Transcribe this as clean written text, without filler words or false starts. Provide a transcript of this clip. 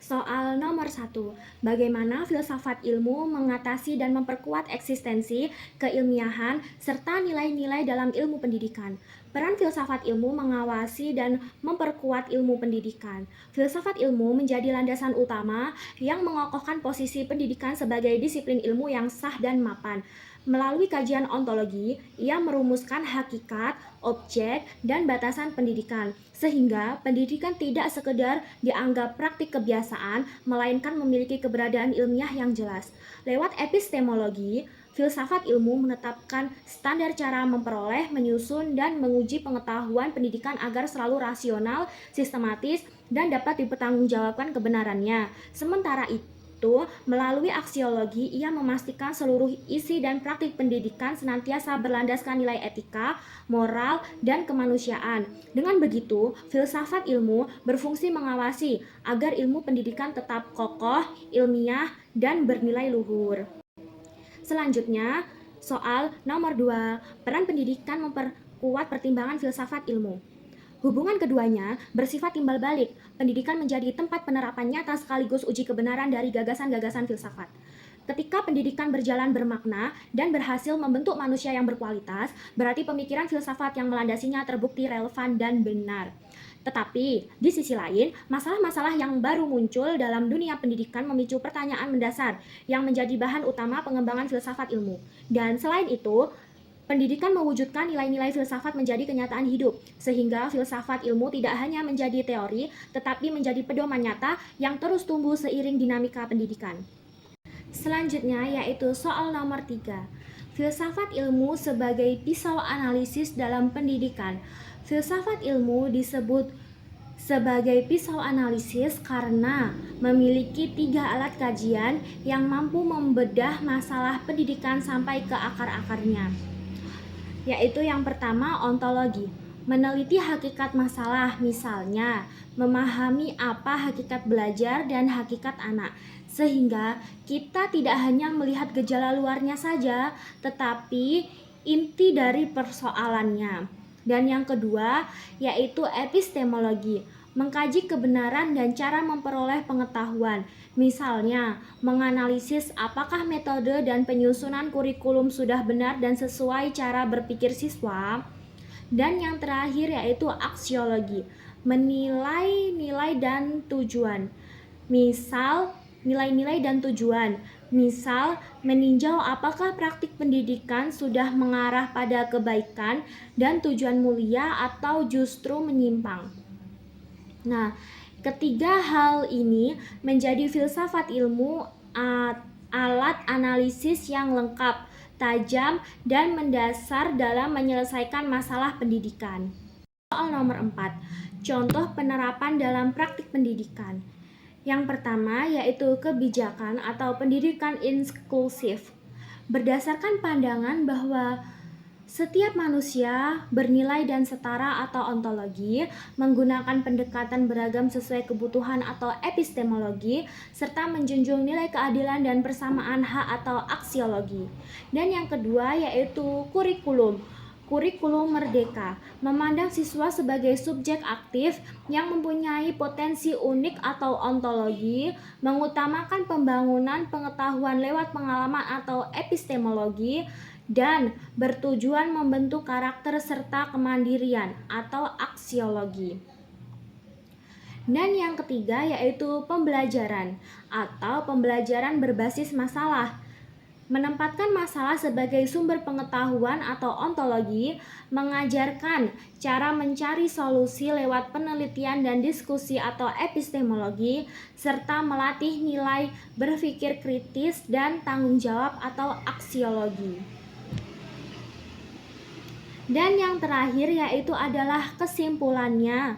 Soal nomor 1, bagaimana filsafat ilmu mengatasi dan memperkuat eksistensi, keilmiahan, serta nilai-nilai dalam ilmu pendidikan. Peran filsafat ilmu mengawasi dan memperkuat ilmu pendidikan. Filsafat ilmu menjadi landasan utama yang mengokohkan posisi pendidikan sebagai disiplin ilmu yang sah dan mapan. Melalui kajian ontologi, ia merumuskan hakikat, objek, dan batasan pendidikan, sehingga pendidikan tidak sekedar dianggap praktik kebiasaan, melainkan memiliki keberadaan ilmiah yang jelas. Lewat epistemologi, filsafat ilmu menetapkan standar cara memperoleh, menyusun, dan menguji pengetahuan pendidikan agar selalu rasional, sistematis, dan dapat dipertanggungjawabkan kebenarannya. Sementara itu, melalui aksiologi, ia memastikan seluruh isi dan praktik pendidikan senantiasa berlandaskan nilai etika, moral, dan kemanusiaan. Dengan begitu, filsafat ilmu berfungsi mengawasi agar ilmu pendidikan tetap kokoh, ilmiah, dan bernilai luhur. Selanjutnya, soal nomor 2, peran pendidikan memperkuat pertimbangan filsafat ilmu. Hubungan keduanya bersifat timbal balik. Pendidikan menjadi tempat penerapan nyata sekaligus uji kebenaran dari gagasan-gagasan filsafat. Ketika pendidikan berjalan bermakna dan berhasil membentuk manusia yang berkualitas, berarti pemikiran filsafat yang melandasinya terbukti relevan dan benar. Tetapi, di sisi lain, masalah-masalah yang baru muncul dalam dunia pendidikan memicu pertanyaan mendasar yang menjadi bahan utama pengembangan filsafat ilmu. Dan selain itu, pendidikan mewujudkan nilai-nilai filsafat menjadi kenyataan hidup, sehingga filsafat ilmu tidak hanya menjadi teori, tetapi menjadi pedoman nyata yang terus tumbuh seiring dinamika pendidikan. Selanjutnya yaitu soal nomor 3, filsafat ilmu sebagai pisau analisis dalam pendidikan. Filsafat ilmu disebut sebagai pisau analisis karena memiliki 3 alat kajian yang mampu membedah masalah pendidikan sampai ke akar-akarnya. Yaitu yang pertama, ontologi. Meneliti hakikat masalah, misalnya memahami apa hakikat belajar dan hakikat anak, sehingga kita tidak hanya melihat gejala luarnya saja, tetapi inti dari persoalannya. Dan yang kedua yaitu epistemologi, mengkaji kebenaran dan cara memperoleh pengetahuan. Misalnya, menganalisis apakah metode dan penyusunan kurikulum sudah benar dan sesuai cara berpikir siswa. Dan yang terakhir yaitu aksiologi, menilai nilai dan tujuan. Misal, nilai-nilai dan tujuan. Misal, meninjau apakah praktik pendidikan sudah mengarah pada kebaikan dan tujuan mulia atau justru menyimpang. Nah, ketiga hal ini menjadi filsafat ilmu, alat analisis yang lengkap, tajam, dan mendasar dalam menyelesaikan masalah pendidikan. Soal nomor 4, contoh penerapan dalam praktik pendidikan. Yang pertama yaitu kebijakan atau pendidikan inklusif. Berdasarkan pandangan bahwa setiap manusia bernilai dan setara atau ontologi, menggunakan pendekatan beragam sesuai kebutuhan atau epistemologi, serta menjunjung nilai keadilan dan persamaan hak atau aksiologi. Dan yang kedua yaitu kurikulum. Kurikulum merdeka, memandang siswa sebagai subjek aktif yang mempunyai potensi unik atau ontologi, mengutamakan pembangunan pengetahuan lewat pengalaman atau epistemologi, dan bertujuan membentuk karakter serta kemandirian atau aksiologi. Dan yang ketiga yaitu pembelajaran atau pembelajaran berbasis masalah, menempatkan masalah sebagai sumber pengetahuan atau ontologi, mengajarkan cara mencari solusi lewat penelitian dan diskusi atau epistemologi, serta melatih nilai berpikir kritis dan tanggung jawab atau aksiologi. Dan yang terakhir yaitu adalah kesimpulannya.